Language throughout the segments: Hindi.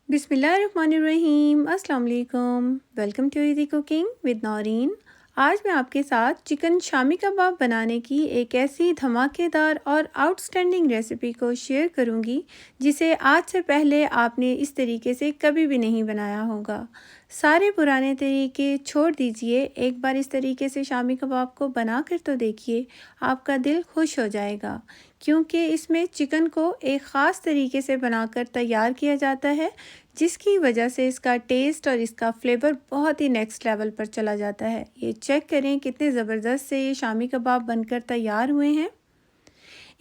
बिस्मिल्लाहिर्रहमानिर्रहीम। अस्सलाम वालेकुम। Welcome to easy cooking with Naureen. आज मैं आपके साथ चिकन शामी कबाब बनाने की एक ऐसी धमाकेदार और आउटस्टैंडिंग रेसिपी को शेयर करूंगी जिसे आज से पहले आपने इस तरीके से कभी भी नहीं बनाया होगा। सारे पुराने तरीके छोड़ दीजिए, एक बार इस तरीके से शामी कबाब को बना कर तो देखिए, आपका दिल खुश हो जाएगा। क्योंकि इसमें चिकन को एक ख़ास तरीके से बनाकर तैयार किया जाता है, जिसकी वजह से इसका टेस्ट और इसका फ्लेवर बहुत ही नेक्स्ट लेवल पर चला जाता है। ये चेक करें कितने ज़बरदस्त से ये शामी कबाब बनकर तैयार हुए हैं।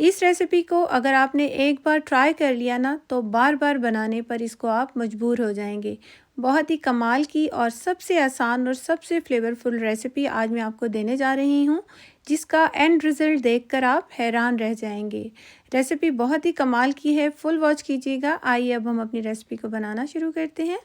इस रेसिपी को अगर आपने एक बार ट्राई कर लिया ना, तो बार बार बनाने पर इसको आप मजबूर हो जाएंगे। बहुत ही कमाल की और सबसे आसान और सबसे फ्लेवरफुल रेसिपी आज मैं आपको देने जा रही हूँ, जिसका एंड रिज़ल्ट देखकर आप हैरान रह जाएंगे। रेसिपी बहुत ही कमाल की है, फुल वॉच कीजिएगा। आइए अब हम अपनी रेसिपी को बनाना शुरू करते हैं।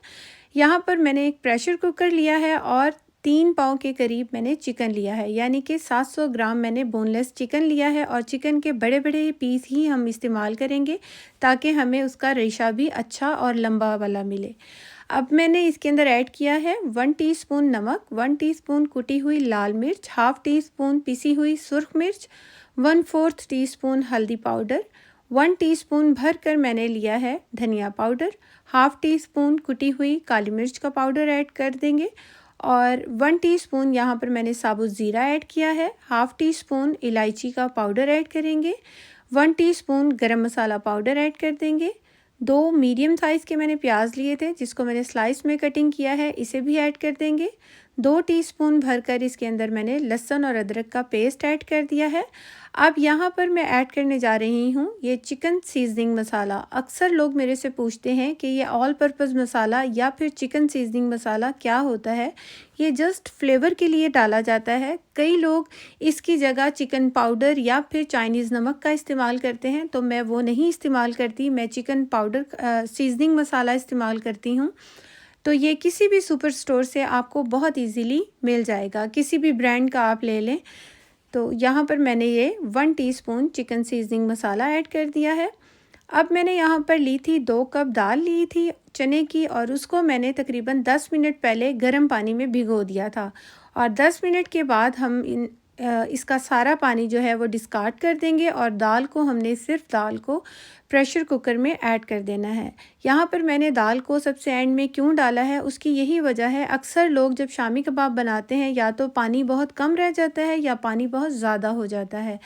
यहाँ पर मैंने एक प्रेशर कुकर लिया है और 3 पाव के करीब मैंने चिकन लिया है, यानी कि 700 ग्राम मैंने बोनलेस चिकन लिया है। और चिकन के बड़े बड़े पीस ही हम इस्तेमाल करेंगे ताकि हमें उसका रेशा भी अच्छा और लंबा वाला मिले। अब मैंने इसके अंदर ऐड किया है 1 टीस्पून नमक, 1 टीस्पून कुटी हुई लाल मिर्च, हाफ़ टीस्पून पिसी हुई सुर्ख मिर्च, 1/4 टीस्पून हल्दी पाउडर, 1 टीस्पून भर कर मैंने लिया है धनिया पाउडर, हाफ़ टीस्पून कुटी हुई काली मिर्च का पाउडर ऐड कर देंगे और 1 टीस्पून यहाँ पर मैंने साबुत ज़ीरा ऐड किया है, हाफ़ टीस्पून इलायची का पाउडर ऐड करेंगे, 1 टीस्पून गरम मसाला पाउडर ऐड कर देंगे। 2 मीडियम साइज़ के मैंने प्याज लिए थे, जिसको मैंने स्लाइस में कटिंग किया है, इसे भी ऐड कर देंगे। 2 टीस्पून भरकर इसके अंदर मैंने लहसुन और अदरक का पेस्ट ऐड कर दिया है। अब यहाँ पर मैं ऐड करने जा रही हूँ ये चिकन सीजनिंग मसाला। अक्सर लोग मेरे से पूछते हैं कि ये ऑल पर्पज़ मसाला या फिर चिकन सीजनिंग मसाला क्या होता है। ये जस्ट फ्लेवर के लिए डाला जाता है। कई लोग इसकी जगह चिकन पाउडर या फिर चाइनीज़ नमक का इस्तेमाल करते हैं, तो मैं वो नहीं इस्तेमाल करती। मैं चिकन पाउडर सीजनिंग मसाला इस्तेमाल करती हूँ। तो ये किसी भी सुपर स्टोर से आपको बहुत इजीली मिल जाएगा, किसी भी ब्रांड का आप ले लें। तो यहाँ पर मैंने ये 1 टीस्पून चिकन सीजनिंग मसाला ऐड कर दिया है। अब मैंने यहाँ पर ली थी 2 कप दाल ली थी चने की, और उसको मैंने तकरीबन 10 मिनट पहले गर्म पानी में भिगो दिया था। और 10 मिनट के बाद हम इसका सारा पानी जो है वो डिस्कार्ड कर देंगे और दाल को हमने सिर्फ दाल को प्रेशर कुकर में ऐड कर देना है। यहाँ पर मैंने दाल को सबसे एंड में क्यों डाला है, उसकी यही वजह है। अक्सर लोग जब शामी कबाब बनाते हैं, या तो पानी बहुत कम रह जाता है या पानी बहुत ज़्यादा हो जाता है।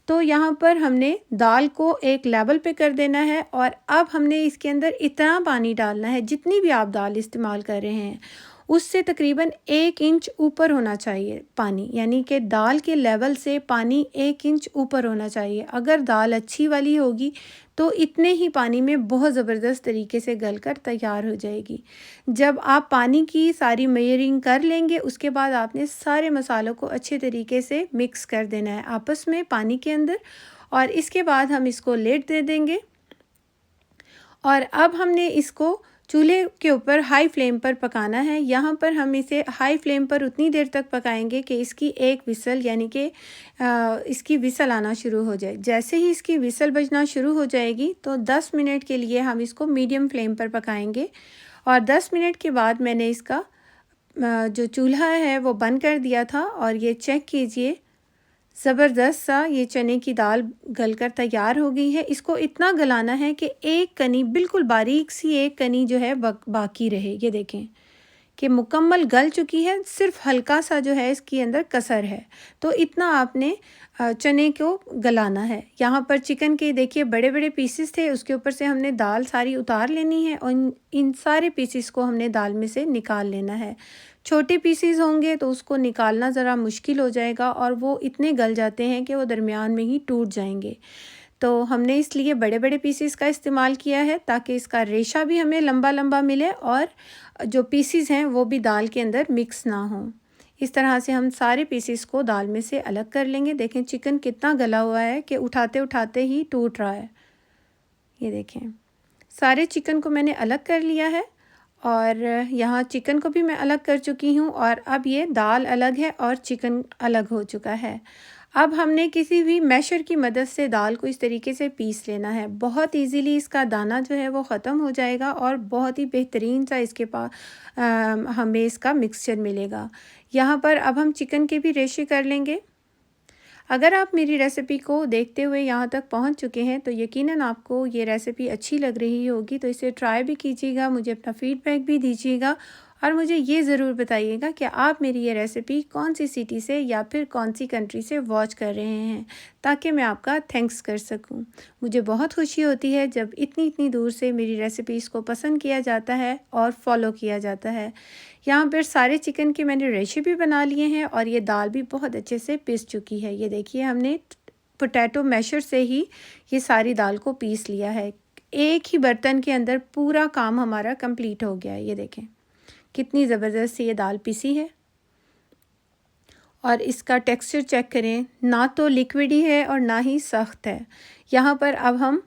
तो यहाँ पर हमने दाल को एक लेवल पे कर देना है और अब हमने इसके अंदर इतना पानी डालना है, जितनी भी आप दाल इस्तेमाल कर रहे हैं उससे तकरीबन 1 इंच ऊपर होना चाहिए पानी, यानी कि दाल के लेवल से पानी 1 इंच ऊपर होना चाहिए। अगर दाल अच्छी वाली होगी तो इतने ही पानी में बहुत ज़बरदस्त तरीके से गलकर तैयार हो जाएगी। जब आप पानी की सारी मेजरिंग कर लेंगे, उसके बाद आपने सारे मसालों को अच्छे तरीके से मिक्स कर देना है आपस में पानी के अंदर, और इसके बाद हम इसको लिड दे देंगे। और अब हमने इसको चूल्हे के ऊपर हाई फ्लेम पर पकाना है। यहाँ पर हम इसे हाई फ्लेम पर उतनी देर तक पकाएंगे कि इसकी एक विसल, यानी कि इसकी विसल आना शुरू हो जाए। जैसे ही इसकी विसल बजना शुरू हो जाएगी तो 10 मिनट के लिए हम इसको मीडियम फ्लेम पर पकाएंगे। और 10 मिनट के बाद मैंने इसका जो चूल्हा है वो बंद कर दिया था, और ये चेक कीजिए ज़बरदस्त सा ये चने की दाल गलकर तैयार हो गई है। इसको इतना गलाना है कि एक कनी, बिल्कुल बारीक सी एक कनी जो है बाकी रहे। ये देखें कि मुकम्मल गल चुकी है, सिर्फ हल्का सा जो है इसके अंदर कसर है। तो इतना आपने चने को गलाना है। यहाँ पर चिकन के देखिए बड़े बड़े पीसेस थे, उसके ऊपर से हमने दाल सारी उतार लेनी है और इन सारे पीसेस को हमने दाल में से निकाल लेना है। छोटे पीसेस होंगे तो उसको निकालना ज़रा मुश्किल हो जाएगा और वो इतने गल जाते हैं कि वो दरमियान में ही टूट जाएंगे। तो हमने इसलिए बड़े बड़े पीसेस का इस्तेमाल किया है ताकि इसका रेशा भी हमें लंबा लंबा मिले और जो पीसेस हैं वो भी दाल के अंदर मिक्स ना हो। इस तरह से हम सारे पीसेस को दाल में से अलग कर लेंगे। देखें चिकन कितना गला हुआ है कि उठाते उठाते ही टूट रहा है। ये देखें सारे चिकन को मैंने अलग कर लिया है और यहाँ चिकन को भी मैं अलग कर चुकी हूँ, और अब ये दाल अलग है और चिकन अलग हो चुका है। अब हमने किसी भी मैशर की मदद से दाल को इस तरीके से पीस लेना है। बहुत इजीली इसका दाना जो है वो ख़त्म हो जाएगा और बहुत ही बेहतरीन सा इसके पास हमें इसका मिक्सचर मिलेगा। यहाँ पर अब हम चिकन के भी रेशे कर लेंगे। अगर आप मेरी रेसिपी को देखते हुए यहाँ तक पहुँच चुके हैं तो यकीनन आपको ये रेसिपी अच्छी लग रही होगी, तो इसे ट्राई भी कीजिएगा, मुझे अपना फ़ीडबैक भी दीजिएगा और मुझे ये ज़रूर बताइएगा कि आप मेरी ये रेसिपी कौन सी सिटी से या फिर कौन सी कंट्री से वॉच कर रहे हैं, ताकि मैं आपका थैंक्स कर सकूं। मुझे बहुत खुशी होती है जब इतनी इतनी दूर से मेरी रेसिपीज़ को पसंद किया जाता है और फॉलो किया जाता है। यहाँ पर सारे चिकन के मैंने रेसिपी बना लिए हैं और ये दाल भी बहुत अच्छे से पिस चुकी है। ये देखिए, हमने पोटैटो मैशर से ही ये सारी दाल को पीस लिया है। एक ही बर्तन के अंदर पूरा काम हमारा कंप्लीट हो गया है। ये देखें कितनी ज़बरदस्त ये दाल पिसी है और इसका टेक्सचर चेक करें, ना तो लिक्विड ही है और ना ही सख्त है। यहाँ पर अब हम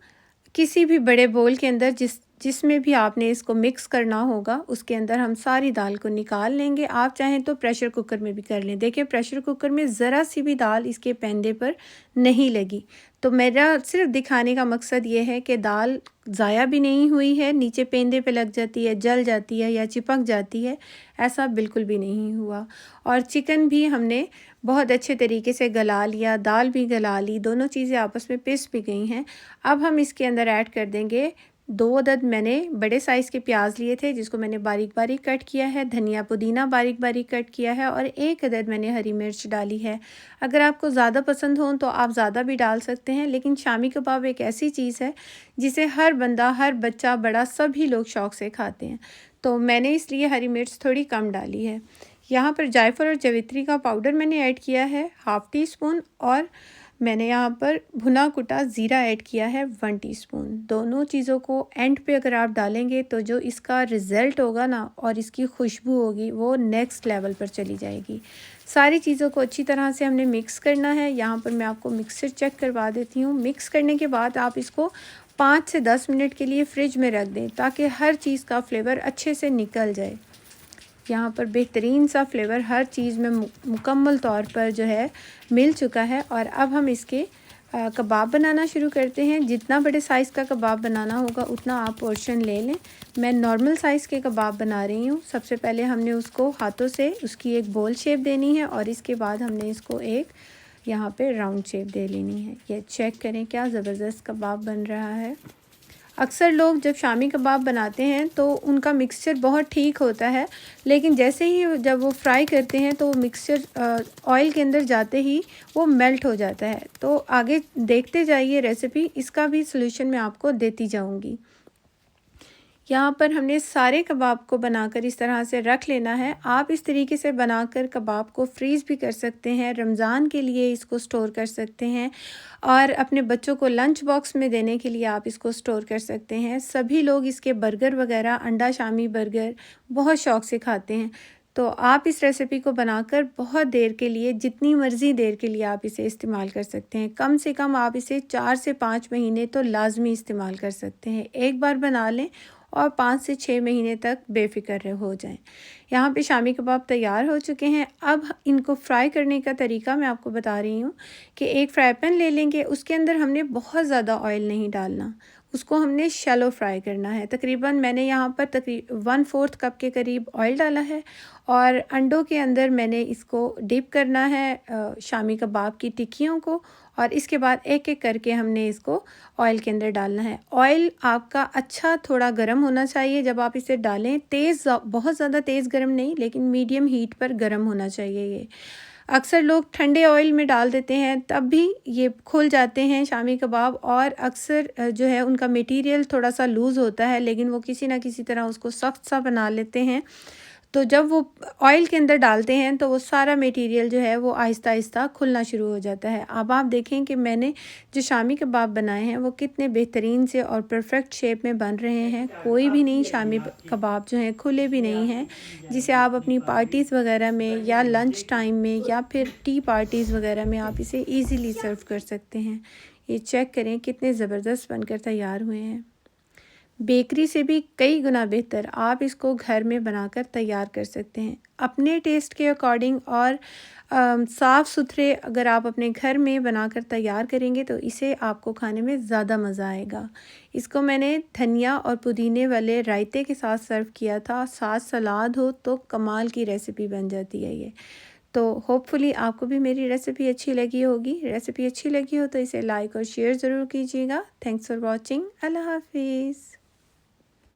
किसी भी बड़े बोल के अंदर जिसमें भी आपने इसको मिक्स करना होगा उसके अंदर हम सारी दाल को निकाल लेंगे। आप चाहें तो प्रेशर कुकर में भी कर लें। देखिए, प्रेशर कुकर में ज़रा सी भी दाल इसके पेंदे पर नहीं लगी। तो मेरा सिर्फ दिखाने का मकसद ये है कि दाल ज़ाया भी नहीं हुई है, नीचे पेंदे पे लग जाती है, जल जाती है या चिपक जाती है, ऐसा बिल्कुल भी नहीं हुआ। और चिकन भी हमने बहुत अच्छे तरीके से गला लिया, दाल भी गला ली, दोनों चीज़ें आपस में पिस भी गई हैं। अब हम इसके अंदर ऐड कर देंगे 2 अदद मैंने बड़े साइज़ के प्याज लिए थे, जिसको मैंने बारीक बारीक कट किया है, धनिया पुदीना बारीक बारीक कट किया है और 1 अदद मैंने हरी मिर्च डाली है। अगर आपको ज़्यादा पसंद हो तो आप ज़्यादा भी डाल सकते हैं, लेकिन शामी कबाब एक ऐसी चीज़ है जिसे हर बंदा, हर बच्चा, बड़ा सभी लोग शौक़ से खाते हैं, तो मैंने इसलिए हरी मिर्च थोड़ी कम डाली है। यहाँ पर जायफल और जवित्री का पाउडर मैंने ऐड किया है 1/2 टीस्पून और मैंने यहाँ पर भुना कुटा ज़ीरा ऐड किया है 1 टीस्पून। दोनों चीज़ों को एंड पे अगर आप डालेंगे तो जो इसका रिज़ल्ट होगा ना और इसकी खुशबू होगी वो नेक्स्ट लेवल पर चली जाएगी। सारी चीज़ों को अच्छी तरह से हमने मिक्स करना है। यहाँ पर मैं आपको मिक्सर चेक करवा देती हूँ। मिक्स करने के बाद आप इसको 5 से 10 मिनट के लिए फ्रिज में रख दें ताकि हर चीज़ का फ्लेवर अच्छे से निकल जाए। यहाँ पर बेहतरीन सा फ्लेवर हर चीज़ में मुकम्मल तौर पर जो है मिल चुका है। और अब हम इसके कबाब बनाना शुरू करते हैं। जितना बड़े साइज़ का कबाब बनाना होगा उतना आप पोर्शन ले लें। मैं नॉर्मल साइज़ के कबाब बना रही हूँ। सबसे पहले हमने उसको हाथों से उसकी एक बोल शेप देनी है और इसके बाद हमने इसको एक यहाँ पे राउंड शेप दे लेनी है। ये चेक करें क्या ज़बरदस्त कबाब बन रहा है। अक्सर लोग जब शामी कबाब बनाते हैं तो उनका मिक्सचर बहुत ठीक होता है, लेकिन जैसे ही जब वो फ्राई करते हैं तो वो मिक्सचर ऑयल के अंदर जाते ही वो मेल्ट हो जाता है। तो आगे देखते जाइए रेसिपी, इसका भी सलूशन मैं आपको देती जाऊंगी। यहाँ पर हमने सारे कबाब को बनाकर इस तरह से रख लेना है। आप इस तरीके से बनाकर कबाब को फ्रीज़ भी कर सकते हैं, रमज़ान के लिए इसको स्टोर कर सकते हैं और अपने बच्चों को लंच बॉक्स में देने के लिए आप इसको स्टोर कर सकते हैं। सभी लोग इसके बर्गर वगैरह, अंडा शामी बर्गर बहुत शौक़ से खाते हैं। तो आप इस रेसिपी को बनाकर बहुत देर के लिए, जितनी मर्ज़ी देर के लिए आप इसे इस्तेमाल कर सकते हैं। कम से कम आप इसे 4 से 5 महीने तो लाजमी इस्तेमाल कर सकते हैं। एक बार बना लें और 5 से 6 महीने तक बेफ़िक्र हो जाएं। यहाँ पे शामी कबाब तैयार हो चुके हैं। अब इनको फ्राई करने का तरीका मैं आपको बता रही हूँ कि एक फ्राई पैन ले लेंगे, उसके अंदर हमने बहुत ज़्यादा ऑयल नहीं डालना, उसको हमने शैलो फ्राई करना है। तकरीबन मैंने यहाँ पर 1/4 कप के करीब ऑयल डाला है और अंडों के अंदर मैंने इसको डिप करना है शामी कबाब की टिक्कियों को और इसके बाद एक एक करके हमने इसको ऑयल के अंदर डालना है। ऑयल आपका अच्छा थोड़ा गर्म होना चाहिए जब आप इसे डालें। बहुत ज़्यादा तेज़ गर्म नहीं, लेकिन मीडियम हीट पर गर्म होना चाहिए ये। अक्सर लोग ठंडे ऑयल में डाल देते हैं तब भी ये खुल जाते हैं शामी कबाब और अक्सर जो है उनका मटेरियल थोड़ा सा लूज़ होता है, लेकिन वो किसी ना किसी तरह उसको सख्त सा बना लेते हैं। तो जब वो ऑयल के अंदर डालते हैं तो वो सारा मटेरियल जो है वो आहिस्ता आहिस्ता खुलना शुरू हो जाता है। अब आप देखें कि मैंने जो शामी कबाब बनाए हैं वो कितने बेहतरीन से और परफेक्ट शेप में बन रहे हैं। कोई भी नहीं शामी कबाब जो हैं खुले भी नहीं हैं, जिसे आप अपनी पार्टीज़ वगैरह में या लंच टाइम में या फिर टी पार्टीज़ वगैरह में आप इसे ईज़िली सर्व कर सकते हैं। ये चेक करें कितने ज़बरदस्त बनकर तैयार हुए हैं। बेकरी से भी कई गुना बेहतर आप इसको घर में बनाकर तैयार कर सकते हैं अपने टेस्ट के अकॉर्डिंग और साफ़ सुथरे अगर आप अपने घर में बनाकर तैयार करेंगे तो इसे आपको खाने में ज़्यादा मज़ा आएगा। इसको मैंने धनिया और पुदीने वाले रायते के साथ सर्व किया था, साथ सलाद हो तो कमाल की रेसिपी बन जाती है ये। तो होपफुली आपको भी मेरी रेसिपी अच्छी लगी होगी। रेसिपी अच्छी लगी हो तो इसे लाइक और शेयर ज़रूर कीजिएगा। Thanks for watching. अल्लाह हाफ़िज़।